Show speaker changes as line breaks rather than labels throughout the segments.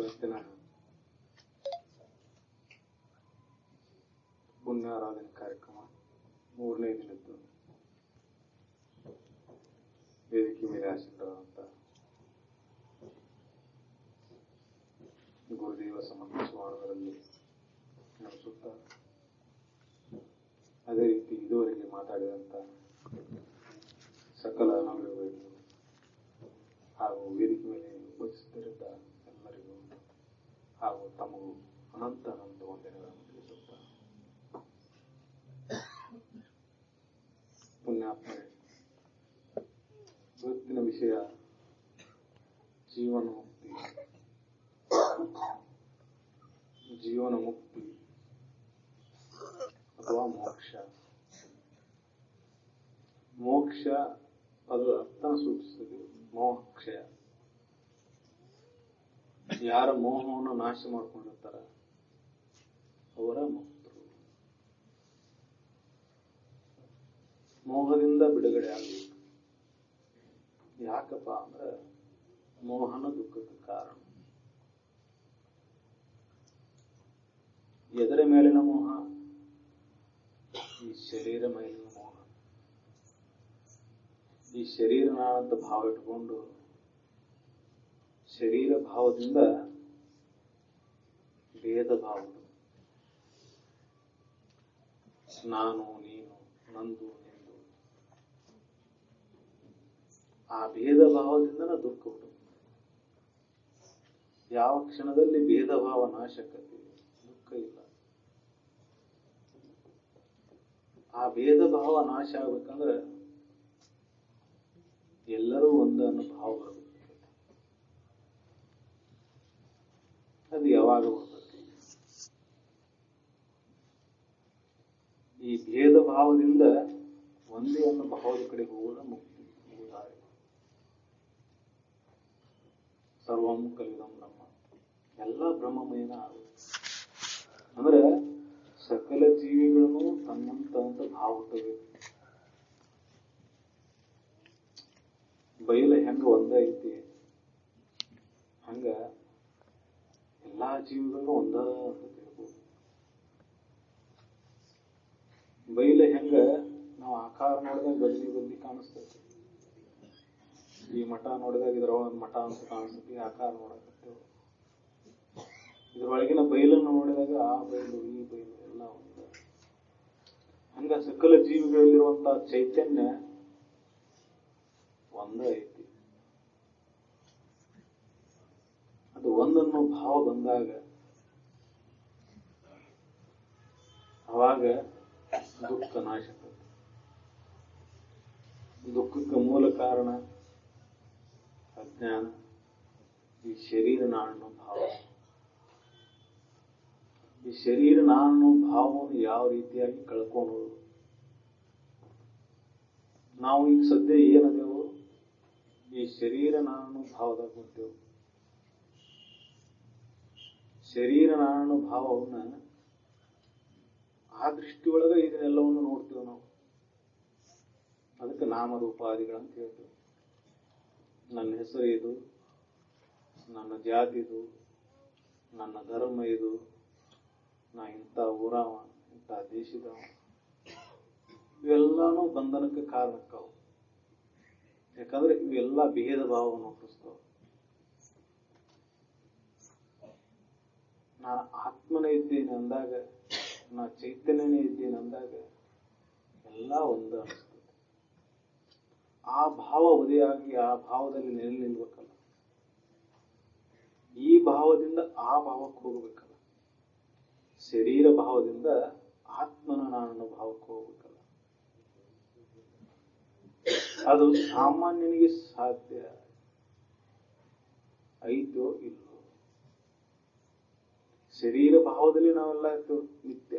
ಇವತ್ತಿನ ಪುಣ್ಯಾರಾಧನೆ ಕಾರ್ಯಕ್ರಮ ಮೂರನೇ ದಿನದ್ದು ವೇದಿಕೆ ಮೇಲೆ ಆಸೀನರಾದಂಥ ಗುರುದೇವ ಸಮರ್ಥ ಸ್ವಾಮಿಗಳಲ್ಲಿ ನಡೆಸುತ್ತಾ, ಅದೇ ರೀತಿ ಇದುವರೆಗೆ ಮಾತಾಡಿದಂಥ ಸಕಲ ಅನುಭವಿಗಳು ಹಾಗೂ ವೇದಿಕೆ ಮೇಲೆ ಉಪಸ್ಥಿತರಿದ್ದ ಎಲ್ಲರಿಗೂ ಹಾಗೂ ತಮಗೂ ಅನಂತ ವಂದನೆಗಳನ್ನು ತಿಳಿಸುತ್ತಾ, ಪುಣ್ಯಾತ್ಮರೇ, ಇವತ್ತಿನ ವಿಷಯ ಜೀವನ ಮುಕ್ತಿ. ಜೀವನ ಮುಕ್ತಿ ಅಥವಾ ಮೋಕ್ಷ. ಮೋಕ್ಷ ಪದದ ಅರ್ಥ ಸೂಚಿಸುತ್ತದೆ ಮೋಕ್ಷ. ಯಾರ ಮೋಹವನ್ನು ನಾಶ ಮಾಡ್ಕೊಂಡಿರ್ತಾರ ಅವರ ಮುಕ್ತರು. ಮೋಹದಿಂದ ಬಿಡುಗಡೆ ಆಗಬೇಕು. ಯಾಕಪ್ಪ ಅಂದ್ರೆ ಮೋಹನ ದುಃಖಕ್ಕೆ ಕಾರಣ. ಎದರ ಮೇಲಿನ ಮೋಹ? ಈ ಶರೀರ ಮೇಲಿನ ಮೋಹ. ಈ ಶರೀರ ನಾನಂತ ಭಾವ ಇಟ್ಕೊಂಡು ಶರೀರ ಭಾವದಿಂದ ಭೇದ ಭಾವ, ನಾನು ನೀನು ನಂದು ನಿಂದು, ಆ ಭೇದ ಭಾವದಿಂದ ದುಃಖ ಹುಟ್ಟು. ಯಾವ ಕ್ಷಣದಲ್ಲಿ ಭೇದ ಭಾವ ನಾಶಕತೆ ದುಃಖ ಇಲ್ಲ. ಆ ಭೇದ ಭಾವ ನಾಶ ಆಗ್ಬೇಕಂದ್ರೆ ಎಲ್ಲರೂ ಒಂದು ಅನ್ನೋ ಭಾವ ಬರಬೇಕು. ಅದು ಯಾವಾಗ ಬರ್ತದೆ? ಈ ಭೇದ ಭಾವದಿಂದ ಒಂದೇ ಅನ್ನೋ ಭಾವದ ಕಡೆ ಹೋಗೋದ ಮುಕ್ತಿ ದಾರಿ. ಸರ್ವಂ ಕಲಿದಂ ಬ್ರಹ್ಮ, ಎಲ್ಲ ಬ್ರಹ್ಮಮಯನ ಆಗುತ್ತೆ. ಅಂದ್ರೆ ಸಕಲ ಜೀವಿಗಳನ್ನು ತನ್ನಂತ ಭಾವ ಹುಟ್ಟಬೇಕು. ಬಯಲ ಹೆಂಗ ಒಂದ ಐತಿ ಹಂಗ ಎಲ್ಲಾ ಜೀವಿಗಳನ್ನು ಒಂದ ಅಂತ ತಿಳ್ಬೋದು. ಬಯಲ ಹೆಂಗ ನಾವು ಆಕಾರ ನೋಡಿದಾಗ ಬದಲಿ ಬದಲಿ ಕಾಣಿಸ್ತೈತಿ. ಈ ಮಠ ನೋಡಿದಾಗ ಇದ್ರೊಳಗೆ ಮಠ ಅಂತ ಕಾಣಿಸ್ತೈತಿ, ಆಕಾರ ನೋಡಕತ್ತೇವೆ. ಇದ್ರೊಳಗಿನ ಬಯಲನ್ನು ನೋಡಿದಾಗ ಆ ಬಯಲು ಈ ಬಯಲು ಎಲ್ಲ ಒಂದ. ಹಂಗ ಸಕಲ ಜೀವಿಗಳಲ್ಲಿರುವಂತಹ ಚೈತನ್ಯ ಒಂದ ಐತಿ. ಅದು ಒಂದನ್ನು ಭಾವ ಬಂದಾಗ ಅವಾಗ ದುಃಖ ನಾಶ. ದುಃಖಕ್ಕೆ ಮೂಲ ಕಾರಣ ಅಜ್ಞಾನ, ಈ ಶರೀರ ನಾನನ್ನೋ ಭಾವ. ಈ ಶರೀರ ನಾನನ್ನೋ ಭಾವವನ್ನು ಯಾವ ರೀತಿಯಾಗಿ ಕಳ್ಕೊಳ್ಳೋದು? ನಾವು ಈಗ ಸದ್ಯ ಏನದೇವು? ಈ ಶರೀರ ನಾನನ್ನೋ ಭಾವದಾಗ ಹೊಂಟೇವು. ಶರೀರ ನಾನನ್ನೋ ಭಾವವನ್ನ ಆ ದೃಷ್ಟಿಯೊಳಗ ಇದನ್ನೆಲ್ಲವನ್ನು ನೋಡ್ತೇವೆ ನಾವು. ಅದಕ್ಕೆ ನಾಮರೂಪಾದಿಗಳಂತ ಹೇಳ್ತೇವೆ. ನನ್ನ ಹೆಸರು ಇದು, ನನ್ನ ಜಾತಿ ಇದು, ನನ್ನ ಧರ್ಮ ಇದು, ನಾ ಇಂಥ ಊರವ, ಇಂಥ ದೇಶದವ, ಇವೆಲ್ಲಾನು ಬಂಧನಕ್ಕೆ ಕಾರಣಕ್ಕವು. ಯಾಕಂದ್ರೆ ಇವೆಲ್ಲ ಭೇದ ಭಾವವನ್ನು ಹುಟ್ಟಿಸ್ತಾವ. ನಾ ಆತ್ಮನೇ ಇದ್ದೇನೆ ಅಂದಾಗ, ನಾ ಚೈತನ್ಯನೇ ಇದ್ದೇನೆ ಅಂದಾಗ ಎಲ್ಲ ಒಂದು ಅನಿಸ್ತದೆ. ಆ ಭಾವ ಉದಯಾಗಿ ಆ ಭಾವದಲ್ಲಿ ನೆಲೆ ನಿಲ್ಬೇಕಲ್ಲ. ಈ ಭಾವದಿಂದ ಆ ಭಾವಕ್ಕೆ ಹೋಗ್ಬೇಕಲ್ಲ. ಶರೀರ ಭಾವದಿಂದ ಆತ್ಮನ ನಾನನ್ನೋ ಭಾವಕ್ಕೆ ಹೋಗ್ಬೇಕಲ್ಲ. ಅದು ಸಾಮಾನ್ಯನಿಗೆ ಸಾಧ್ಯ ಐತೋ ಇಲ್ಲೋ? ಶರೀರ ಭಾವದಲ್ಲಿ ನಾವೆಲ್ಲ ಇರ್ತೇವೆ ನಿತ್ಯ.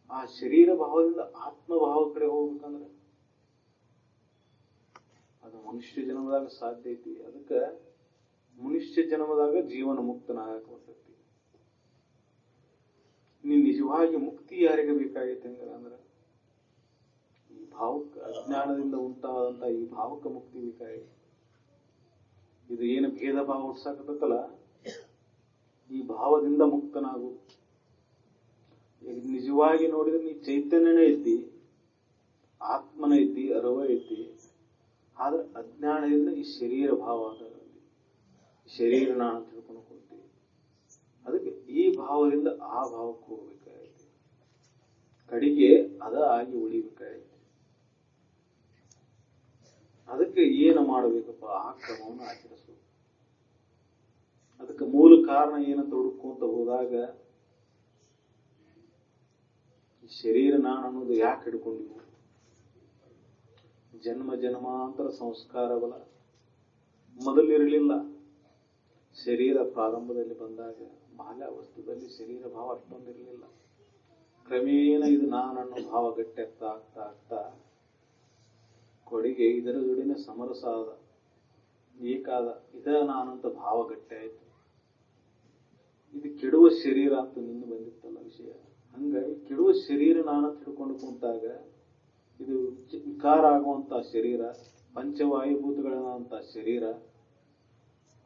ಆ ಶರೀರ ಭಾವದಿಂದ ಆತ್ಮ ಭಾವ ಕಡೆ ಹೋಗ್ಬೇಕಂದ್ರೆ ಅದು ಮನುಷ್ಯ ಜನ್ಮದಾಗ ಸಾಧ್ಯ ಐತಿ. ಅದಕ್ಕೆ ಮನುಷ್ಯ ಜನ್ಮದಾಗ ಜೀವನ ಮುಕ್ತನಾಗಕ್ಕೆ ಬರ್ತೈತಿ. ನೀ ನಿಜವಾಗಿ ಮುಕ್ತಿ ಯಾರಿಗೆ ಬೇಕಾಗೈತೆ ಅಂದ್ರೆ ಈ ಭಾವಕ್ಕೆ, ಅಜ್ಞಾನದಿಂದ ಉಂಟಾದಂತ ಈ ಭಾವಕ್ಕೆ ಮುಕ್ತಿ ಬೇಕಾಗೈತಿ. ಇದು ಏನು ಭೇದ ಭಾವ ಹುಡ್ಸಾಕತ್ತಲ್ಲ, ಈ ಭಾವದಿಂದ ಮುಕ್ತನಾಗು. ನಿಜವಾಗಿ ನೋಡಿದ್ರೆ ನೀ ಚೈತನ್ಯನೇ ಐತಿ, ಆತ್ಮನ ಐತಿ, ಅರಿವ ಐತಿ. ಆದ್ರೆ ಅಜ್ಞಾನದಿಂದ ಈ ಶರೀರ ಭಾವ ಆದ, ಶರೀರ ನಾನು ತಿಳ್ಕೊಂಡು ಕೊಡ್ತೀವಿ. ಅದಕ್ಕೆ ಈ ಭಾವದಿಂದ ಆ ಭಾವಕ್ಕೆ ಹೋಗ್ಬೇಕಾಗೈತಿ, ಕಡೆಗೆ ಅದ ಆಗಿ ಉಳಿಬೇಕಾಗೈತಿ. ಅದಕ್ಕೆ ಏನು ಮಾಡಬೇಕಪ್ಪ? ಆ ಕ್ರಮವನ್ನು ಆಚರಿಸು. ಅದಕ್ಕೆ ಮೂಲ ಕಾರಣ ಏನಂತ ಹುಡುಕೊಂತ ಹೋದಾಗ, ಶರೀರ ನಾನು ಅನ್ನೋದು ಯಾಕೆ ಹಿಡ್ಕೊಂಡಿವು? ಜನ್ಮ ಜನ್ಮಾಂತರ ಸಂಸ್ಕಾರ ಬಲ ಮೊದಲಿರಲಿಲ್ಲ. ಶರೀರ ಪ್ರಾರಂಭದಲ್ಲಿ ಬಂದಾಗ ಬಾಲ್ಯಾವಸ್ಥೆಯಲ್ಲಿ ಶರೀರ ಭಾವ ಅಷ್ಟೊಂದಿರಲಿಲ್ಲ. ಕ್ರಮೇಣ ಇದು ನಾನನ್ನೋ ಭಾವ ಗಟ್ಟಿ ಆಗ್ತಾ ಆಗ್ತಾ ಆಗ್ತಾ ಕೊಡುಗೆ ಇದರ ಜೋಡಿನ ಸಮರಸ ಆದ, ಏಕಾದ, ಇದ ನಾನಂತ ಭಾವ ಗಟ್ಟಿ ಆಯ್ತು. ಇದು ಕೆಡುವ ಶರೀರ ಅಂತ ನಿನ್ನ ಬಂದಿತ್ತಲ್ಲ ವಿಷಯ. ಹಂಗಾಗಿ ಕೆಡುವ ಶರೀರ ನಾನು ತಿಳ್ಕೊಂಡು ಕುಂತಾಗ ಇದು ವಿಕಾರ ಆಗುವಂತ ಶರೀರ, ಪಂಚವಾಯುಭೂತಗಳಂತ ಶರೀರ,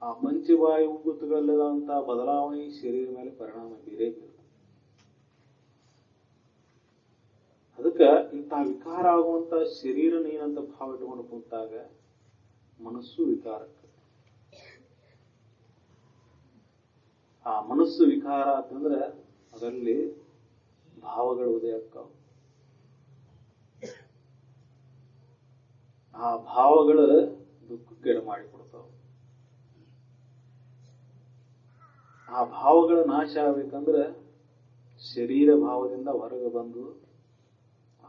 ಆ ಪಂಚವಾಯುಭೂತಗಳಂತ ಬದಲಾವಣೆ ಶರೀರ ಮೇಲೆ ಪರಿಣಾಮ ಬೀರೇ ಬೀರುತ್ತೆ. ಅದಕ್ಕೆ ಇಂತಹ ವಿಕಾರ ಆಗುವಂತ ಶರೀರ ನೀನಂತ ಭಾವ ಇಟ್ಕೊಂಡು ಕುಂತಾಗ ಮನಸ್ಸು ವಿಕಾರಕ್ಕೆ, ಆ ಮನಸ್ಸು ವಿಕಾರ ಅಂತಂದ್ರೆ ಅದರಲ್ಲಿ ಭಾವಗಳು ಉದಯ ಆಗ್ತಾವ. ಆ ಭಾವಗಳು ದುಃಖಕ್ಕೆ ಎಡೆ ಮಾಡಿಕೊಡ್ತಾವ. ಆ ಭಾವಗಳ ನಾಶ ಆಗ್ಬೇಕಂದ್ರೆ ಶರೀರ ಭಾವದಿಂದ ಹೊರಗೆ ಬಂದು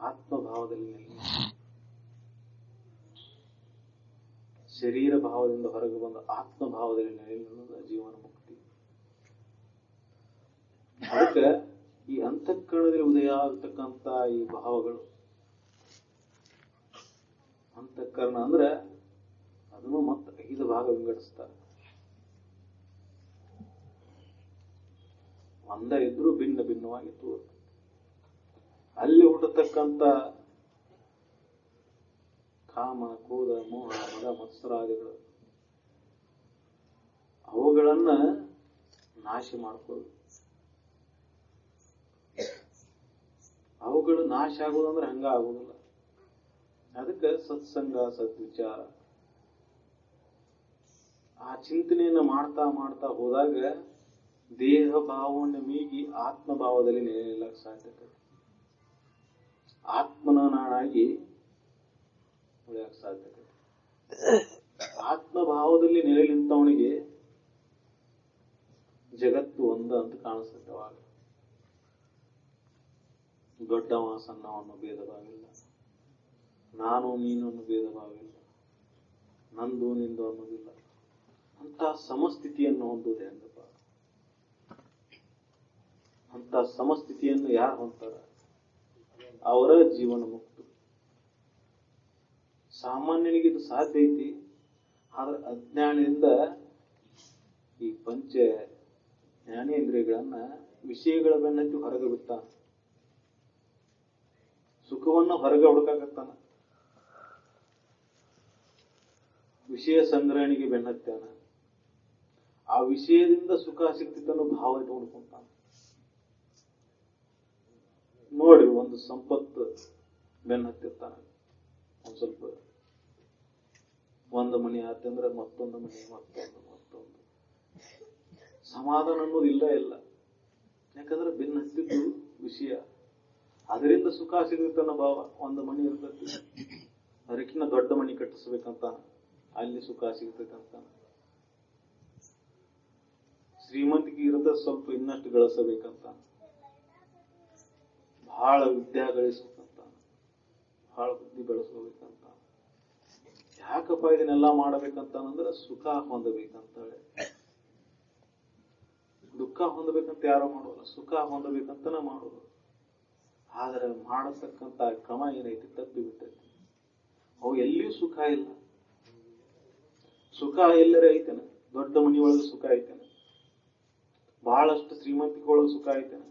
ಆತ್ಮಭಾವದಲ್ಲಿ ನೆಲೆ, ಶರೀರ ಭಾವದಿಂದ ಹೊರಗೆ ಬಂದು ಆತ್ಮಭಾವದಲ್ಲಿ ನೆಲೆ ನಿಲ್ಲುವುದು ಜೀವನ ಮುಕ್ತಿ. ಅದಕ್ಕೆ ಈ ಅಂತಃಕರಣದಲ್ಲಿ ಉದಯ ಆಗ್ತಕ್ಕಂಥ ಈ ಭಾವಗಳು, ಅಂತಃಕರಣ ಅಂದ್ರೆ ಅದನ್ನು ಮತ್ತೆ 5 ಭಾಗ ವಿಂಗಡಿಸ್ತಾರೆ. ಒಂದ ಇದ್ರೂ ಭಿನ್ನ ಭಿನ್ನವಾಗಿ ತೋರುತ್ತೆ. ಅಲ್ಲಿ ಹುಟ್ಟತಕ್ಕಂಥ ಕಾಮ, ಕ್ರೋಧ, ಮೋಹ, ಮದ, ಮತ್ಸರಾದಿಗಳು, ಅವುಗಳನ್ನ ನಾಶ ಮಾಡ್ಕೊಳ್ಳು. ಅವುಗಳು ನಾಶ ಆಗುವುದಂದ್ರೆ ಹಂಗ ಆಗುವುದಿಲ್ಲ. ಅದಕ್ಕೆ ಸತ್ಸಂಗ, ಸದ್ವಿಚಾರ, ಆ ಚಿಂತನೆಯನ್ನ ಮಾಡ್ತಾ ಮಾಡ್ತಾ ಹೋದಾಗ ದೇಹ ಭಾವವನ್ನು ಮೀಗಿ ಆತ್ಮಭಾವದಲ್ಲಿ ನೆಲೆ ನಿಲ್ಲಕ್ಕೆ ಸಾಧ್ಯತೆ, ಆತ್ಮನ ನಾನಾಗಿ ಉಳಿಯಕ್ಕೆ ಸಾಧ್ಯತೆ. ಆತ್ಮಭಾವದಲ್ಲಿ ನೆಲೆ ನಿಂತವನಿಗೆ ಜಗತ್ತು ಒಂದ ಅಂತ ಕಾಣಿಸುತ್ತೆ. ಅವಾಗ ದೊಡ್ಡವ ಸಣ್ಣವನ್ನು ಭೇದ ಭಾವಿಲ್ಲ, ನಾನು ನೀನು ಅನ್ನೋ ಭೇದ ಭಾವಿಲ್ಲ, ನಂದು ನಿಂದು ಅನ್ನೋದಿಲ್ಲ. ಅಂತ ಸಮಸ್ಥಿತಿಯನ್ನು ಹೊಂದುವುದೇ ಅಂದಪ್ಪ. ಅಂತ ಸಮಸ್ಥಿತಿಯನ್ನು ಯಾರು ಹೊಂತಾರ ಅವರ ಜೀವನ ಮುಕ್ತ. ಸಾಮಾನ್ಯನಿಗೆ ಇದು ಸಾಧ್ಯ ಐತಿ. ಆದ್ರೆ ಅಜ್ಞಾನದಿಂದ ಈ ಪಂಚ ಜ್ಞಾನೇಂದ್ರಿಯಗಳನ್ನ ವಿಷಯಗಳ ಬೆನ್ನತ್ತಿ ಹೊರಗೆ ಬಿಡ್ತಾನ, ಸುಖವನ್ನು ಹೊರಗೆ ಹುಡುಕಾಕತ್ತಾನ, ವಿಷಯ ಸಂಗ್ರಹಣೆಗೆ ಬೆನ್ನತ್ತಾನ. ಆ ವಿಷಯದಿಂದ ಸುಖ ಸಿಗ್ತಿತ್ತನ್ನೋ ಭಾವ ಇಟ್ಕೊಂಡ್ಕೊಂತಾನ. ನೋಡ್ರಿ, ಒಂದು ಸಂಪತ್ತು ಬೆನ್ನತ್ತಿರ್ತಾನ, ಒಂದ್ ಸ್ವಲ್ಪ ಒಂದು ಮನೆ ಆತಂದ್ರೆ ಮತ್ತೊಂದು ಮನೆ, ಮತ್ತೊಂದು ಮತ್ತೊಂದು. ಸಮಾಧಾನ ಅನ್ನೋದು ಇಲ್ಲ. ಯಾಕಂದ್ರೆ ಬೆನ್ನತ್ತಿದ್ದು ವಿಷಯ, ಅದರಿಂದ ಸುಖ ಸಿಗುತ್ತನ್ನ ಭಾವ. ಒಂದು ಮನೆ ಇರ್ತೈತಿ, ಅದಕ್ಕಿಂತ ದೊಡ್ಡ ಮನೆ ಕಟ್ಟಿಸ್ಬೇಕಂತಾನ, ಅಲ್ಲಿ ಸುಖ ಸಿಗ್ತೈತಂತ. ಶ್ರೀಮಂತಿಗೆ ಇರದ ಸ್ವಲ್ಪ ಇನ್ನಷ್ಟು ಗಳಿಸಬೇಕಂತ, ಬಹಳ ವಿದ್ಯಾ ಗಳಿಸ್ಬೇಕಂತ, ಬಹಳ ಬುದ್ಧಿ ಬೆಳೆಸ್ಕೋಬೇಕಂತ. ಯಾಕಪ್ಪ ಇದನ್ನೆಲ್ಲ ಮಾಡಬೇಕಂತ ಅಂದ್ರೆ ಸುಖ ಹೊಂದಬೇಕಂತ ಹೇಳಿ. ದುಃಖ ಹೊಂದಬೇಕಂತ ಯಾರೋ ಮಾಡೋಲ್ಲ, ಸುಖ ಹೊಂದಬೇಕಂತನ ಮಾಡೋದು. ಆದ್ರೆ ಮಾಡತಕ್ಕಂತ ಕ್ರಮ ಏನೈತಿ ತಪ್ಪಿ ಬಿಟ್ಟೈತಿ. ಅವು ಎಲ್ಲಿಯೂ ಸುಖ ಇಲ್ಲ. ಸುಖ ಎಲ್ಲರ ಐತೇನೆ, ದೊಡ್ಡ ಮನೆಯೊಳಗೆ ಸುಖ ಐತೇನೆ, ಬಹಳಷ್ಟು ಶ್ರೀಮಂತಿಕೆ ಒಳಗೆ ಸುಖ ಐತೇನೆ.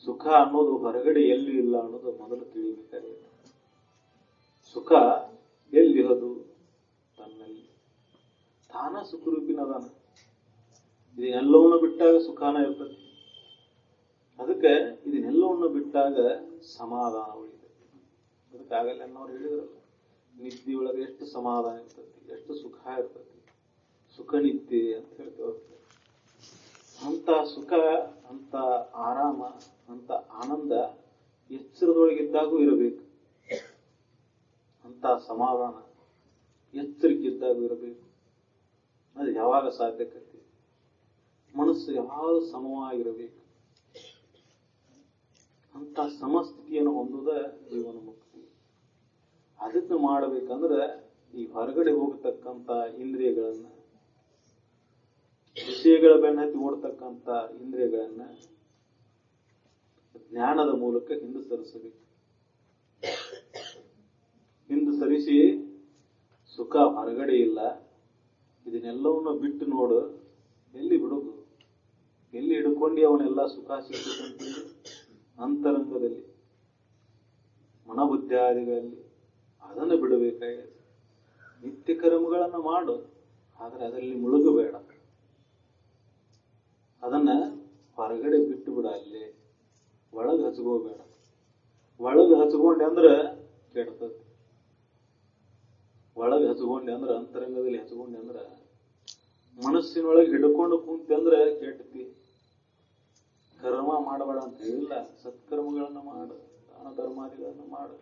ಸುಖ ಅನ್ನೋದು ಹೊರಗಡೆ ಎಲ್ಲಿ ಇಲ್ಲ ಅನ್ನೋದು ಮೊದಲು ತಿಳಿಬೇಕಾಗಿದೆ. ಸುಖ ಎಲ್ಲಿರೋದು? ತನ್ನ ತಾನ ಸುಖರೂಪಿನ ಅದಾನ. ಇದನ್ನೆಲ್ಲವನ್ನು ಬಿಟ್ಟಾಗ ಸುಖಾನ ಇರ್ತದೆ. ಅದಕ್ಕೆ ಇದನ್ನೆಲ್ಲವನ್ನು ಬಿಟ್ಟಾಗ ಸಮಾಧಾನ ಉಳಿತೈತಿ. ಅದಕ್ಕಾಗಲ್ಲ ಅನ್ನೋರು ಹೇಳಿದ್ರಲ್ಲ, ನಿದ್ದೆಯೊಳಗೆ ಎಷ್ಟು ಸಮಾಧಾನ ಇರ್ತೈತಿ, ಎಷ್ಟು ಸುಖ ಇರ್ತೈತಿ, ಸುಖ ನಿದ್ದೆ ಅಂತ ಹೇಳ್ತೇವೆ. ಅಂತ ಸುಖ, ಅಂತ ಆರಾಮ, ಅಂತ ಆನಂದ ಎಚ್ಚರದೊಳಗಿದ್ದಾಗೂ ಇರಬೇಕು. ಅಂತ ಸಮಾಧಾನ ಎಚ್ಚರಿಕೆಯಿದ್ದಾಗೂ ಇರಬೇಕು. ಅದು ಯಾವಾಗ ಸಾಧ್ಯಕತೆ? ಮನಸ್ಸು ಯಾವಾಗ ಸಮವಾಗಿರಬೇಕು. ಅಂತ ಸಮಸ್ಥಿತಿಯನ್ನು ಹೊಂದುದ ಜೀವನ ಮುಕ್ತಿ. ಅದನ್ನು ಮಾಡಬೇಕಂದ್ರೆ ಈ ಹೊರಗಡೆ ಹೋಗತಕ್ಕಂತ ಇಂದ್ರಿಯಗಳನ್ನ, ವಿಷಯಗಳ ಬೆನ್ನತ್ತಿ ಓಡ್ತಕ್ಕಂತ ಇಂದ್ರಿಯಗಳನ್ನ ಜ್ಞಾನದ ಮೂಲಕ ಹಿಂದೆ ಸರಿಸಬೇಕು. ಹಿಂದೆ ಸರಿಸಿ ಸುಖ ಹೊರಗಡೆ ಇಲ್ಲ, ಇದನ್ನೆಲ್ಲವನ್ನು ಬಿಟ್ಟು ನೋಡು, ಎಲ್ಲಿ ಬಿಡುದು, ಎಲ್ಲಿ ಹಿಡ್ಕೊಂಡು ಅವನೆಲ್ಲ ಸುಖ ಸಿಗ್ತಂತೆ? ಅಂತರಂಗದಲ್ಲಿ, ಮನಬುದ್ಧಿಯಾದಿಗಳಲ್ಲಿ ಅದನ್ನು ಬಿಡಬೇಕಾಗಿದೆ. ನಿತ್ಯ ಕರ್ಮಗಳನ್ನು ಮಾಡು, ಆದ್ರೆ ಅದರಲ್ಲಿ ಮುಳುಗಬೇಡ. ಅದನ್ನ ಹೊರಗಡೆ ಬಿಟ್ಟು ಬಿಡ. ಅಲ್ಲಿ ಒಳಗೆ ಹಚ್ಕೋಬೇಡ. ಒಳಗೆ ಹಚ್ಕೊಂಡೆ ಅಂದ್ರ ಕೆಡ್ತದೆ. ಒಳಗೆ ಹಚ್ಕೊಂಡೆ ಅಂದ್ರ, ಅಂತರಂಗದಲ್ಲಿ ಹಚ್ಕೊಂಡೆ ಅಂದ್ರ, ಮನಸ್ಸಿನೊಳಗೆ ಹಿಡ್ಕೊಂಡು ಕುಂತೆ ಅಂದ್ರೆ ಕೆಟ್ಟತಿ. ಕರ್ಮ ಮಾಡಬೇಡ ಅಂತ ಹೇಳಿಲ್ಲ, ಸತ್ಕರ್ಮಗಳನ್ನ ಮಾಡು, ದಾನ ಧರ್ಮಾದಿಗಳನ್ನ ಮಾಡು.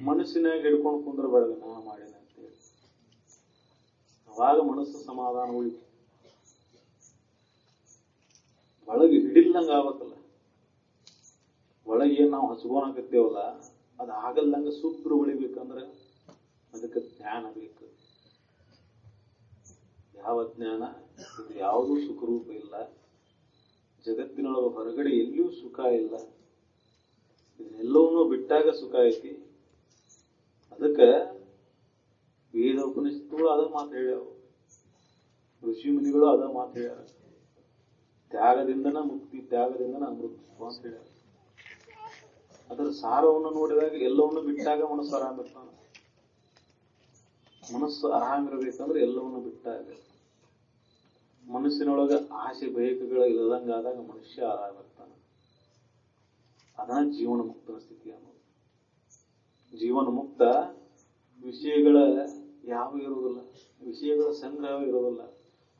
ಮನಸ್ಸಿನಾಗ ಹಿಡ್ಕೊಂಡು ಕುಂದ್ರಬೇಡ, ನಾ ಮಾಡಿನ ಅಂತೇಳಿ. ಅವಾಗ ಮನಸ್ಸು ಸಮಾಧಾನ ಉಳಿತು. ಒಳಗೆ ಹಿಡಿಲ್ದಂಗ ಆಗ್ಬೇಕಲ್ಲ. ಒಳಗೆ ನಾವು ಹಚ್ಕೊಳಕತ್ತೇವಲ್ಲ, ಅದು ಆಗಲ್ದಂಗ ಶುಭ್ರ ಉಳಿಬೇಕಂದ್ರೆ ಅದಕ್ಕೆ ಜ್ಞಾನ ಬೇಕು. ಯಾವ ಜ್ಞಾನ? ಇದು ಯಾವುದೂ ಸುಖರೂಪ ಇಲ್ಲ. ಜಗತ್ತಿನೊಳಗೆ ಹೊರಗಡೆ ಎಲ್ಲಿಯೂ ಸುಖ ಇಲ್ಲ. ಇದನ್ನೆಲ್ಲವನ್ನೂ ಬಿಟ್ಟಾಗ ಸುಖ ಐತಿ. ಅದಕ್ಕೆ ವೇದ ಉಪನಿಷತ್ತುಗಳು ಅದ ಮಾತು ಹೇಳ್ಯಾವ, ಋಷಿ ಮುನಿಗಳು ಅದ ಮಾತು ಹೇಳ್ಯಾರ. ತ್ಯಾಗದಿಂದನ ಮುಕ್ತಿ, ತ್ಯಾಗದಿಂದನ ಅಮೃತ ಅಂತ ಹೇಳ್ಯಾರ. ಅದರ ಸಾರವನ್ನು ನೋಡಿದಾಗ ಎಲ್ಲವನ್ನು ಬಿಟ್ಟಾಗ ಮನಸ್ಸು ಆರಾಮಿರ್ತಾನ. ಮನಸ್ಸು ಆರಾಮಿರ್ಬೇಕಂದ್ರೆ ಎಲ್ಲವನ್ನು ಬಿಟ್ಟಾಗ, ಮನಸ್ಸಿನೊಳಗ ಆಸೆ ಬಯಕೆಗಳ ಇಲ್ಲದಂಗಾದಾಗ ಮನುಷ್ಯ ಆರಾಮಿರ್ತಾನ. ಅದನ್ನ ಜೀವನ ಮುಕ್ತನ ಸ್ಥಿತಿ ಅನ್ನೋದು. ಜೀವನ ಮುಕ್ತ ವಿಷಯಗಳ ಯಾವ ಇರುವುದಿಲ್ಲ, ವಿಷಯಗಳ ಸಂಗ್ರಹ ಇರುವುದಿಲ್ಲ.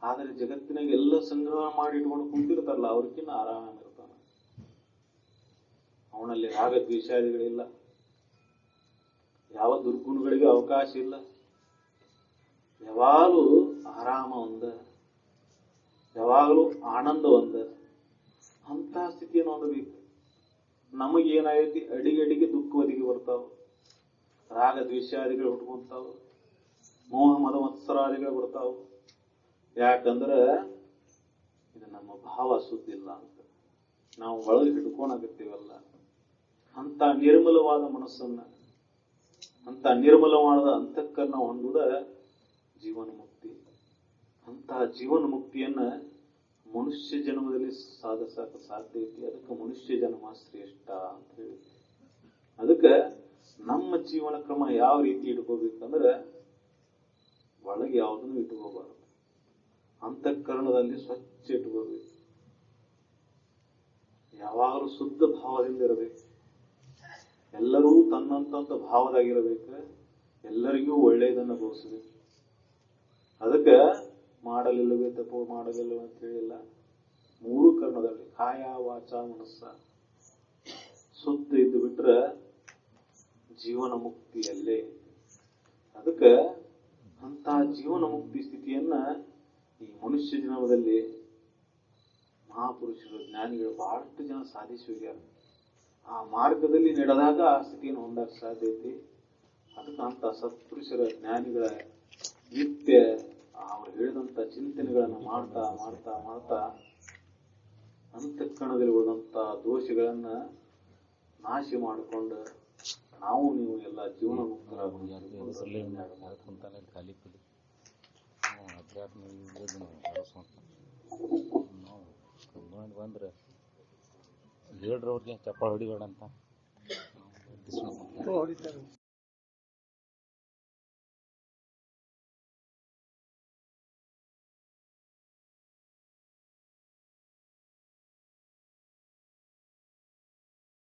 ಆದರೆ ಜಗತ್ತಿನಾಗ ಎಲ್ಲ ಸಂಗ್ರಹ ಮಾಡಿ ಇಟ್ಕೊಂಡು ಕುಂತಿರ್ತಾರಲ್ಲ, ಅವ್ರಿಗಿನ್ನ ಆರಾಮಿರ್ತಾನ. ಅವನಲ್ಲಿ ರಾಗ ದ್ವೇಷಾದಿಗಳಿಲ್ಲ, ಯಾವ ದುರ್ಗುಣಗಳಿಗೆ ಅವಕಾಶ ಇಲ್ಲ. ಯಾವಾಗಲೂ ಆರಾಮ ಒಂದ, ಯಾವಾಗಲೂ ಆನಂದ ಒಂದ. ಅಂತ ಸ್ಥಿತಿಯನ್ನು ಹೊಂದಬೇಕು. ನಮಗೇನಾಗೈತಿ? ಅಡಿಗೆ ದುಃಖ ಒದಗಿ ಬರ್ತಾವ, ರಾಗ ದ್ವೇಷಾದಿಗಳು ಹುಟ್ಕೊಂತಾವ, ಮೋಹ ಮದ ಮತ್ಸರಾದಿಗಳು ಬರ್ತಾವ. ಯಾಕಂದ್ರೆ ಇದು ನಮ್ಮ ಭಾವ ಶುದ್ಧಿಲ್ಲ ಅಂತ ನಾವು ಒಳಗೆ ಹಿಡ್ಕೊಳಕತ್ತೀವಲ್ಲ. ಅಂತ ನಿರ್ಮಲವಾದ ಮನಸ್ಸನ್ನ, ಅಂತ ನಿರ್ಮಲವಾದ ಅಂತಃಕರಣ ಹೊಂದುದ ಜೀವನ ಮುಕ್ತಿ. ಅಂತಹ ಜೀವನ ಮುಕ್ತಿಯನ್ನ ಮನುಷ್ಯ ಜನ್ಮದಲ್ಲಿ ಸಾಧಿಸಕ ಸಾಧ್ಯ ಐತಿ. ಅದಕ್ಕೆ ಮನುಷ್ಯ ಜನ್ಮ ಶ್ರೇಷ್ಠ ಅಂತ ಹೇಳಿ. ಅದಕ್ಕೆ ನಮ್ಮ ಜೀವನ ಕ್ರಮ ಯಾವ ರೀತಿ ಇಟ್ಕೋಬೇಕಂದ್ರೆ, ಒಳಗೆ ಯಾವುದನ್ನು ಇಟ್ಕೋಬಾರದು. ಅಂತಃಕರಣದಲ್ಲಿ ಸ್ವಚ್ಛ ಇಟ್ಕೋಬೇಕು. ಯಾವಾಗಲೂ ಶುದ್ಧ ಭಾವದಿಂದ ಇರಬೇಕು. ಎಲ್ಲರೂ ತನ್ನಂತ ಭಾವದಾಗಿರಬೇಕು. ಎಲ್ಲರಿಗೂ ಒಳ್ಳೆಯದನ್ನು ಬೋಧಿಸಬೇಕು. ಅದಕ್ಕೆ ಮಾಡಲಿಲ್ಲವೇ ತಪ್ಪು, ಮಾಡಲಿಲ್ಲವೇ ಅಂತ ಹೇಳಿಲ್ಲ. ಮೂರು ಕರ್ಣದಲ್ಲಿ ಕಾಯ ವಾಚ ಮನಸ್ಸ ಶುದ್ಧ ಇದ್ದು ಬಿಟ್ರೆ ಜೀವನ ಮುಕ್ತಿಯಲ್ಲೇ. ಅದಕ್ಕೆ ಅಂತ ಜೀವನ ಮುಕ್ತಿ ಸ್ಥಿತಿಯನ್ನ ಈ ಮನುಷ್ಯ ಜನ್ಮದಲ್ಲಿ ಮಹಾಪುರುಷರು, ಜ್ಞಾನಿಗಳು ಬಹಳಷ್ಟು ಜನ ಸಾಧಿಸಿ ಹೋಗ್ಯಾರ. ಆ ಮಾರ್ಗದಲ್ಲಿ ನಡೆದಾಗ ಆ ಸ್ಥಿತಿಯನ್ನು ಹೊಂದಕ್ಕೆ ಸಾಧ್ಯ ಐತಿ. ಅದಕ್ಕೆ ಅಂತ ಸತ್ಪುರುಷರ, ಜ್ಞಾನಿಗಳ ನಿತ್ಯ ಅವ್ರು ಹೇಳಿದಂತ ಚಿಂತನೆಗಳನ್ನ ಮಾಡ್ತಾ ಮಾಡ್ತಾ ಮಾಡ್ತಾ ಅಂತಃಕರಣದಲ್ಲಿ ಉಳಿದಂತ ದೋಷಗಳನ್ನ ನಾಶ ಮಾಡಿಕೊಂಡು ನಾವು ನೀವು ಎಲ್ಲ ಜೀವನ ಮುಕ್ತರಾಗುವಂತ
ಬಂದ್ರೆ ಹೇಳ್ರಿ ಅವ್ರಿಗೆ ಚಪ್ಪಾಳೆ ಹೊಡಿಬೇಡ ಅಂತ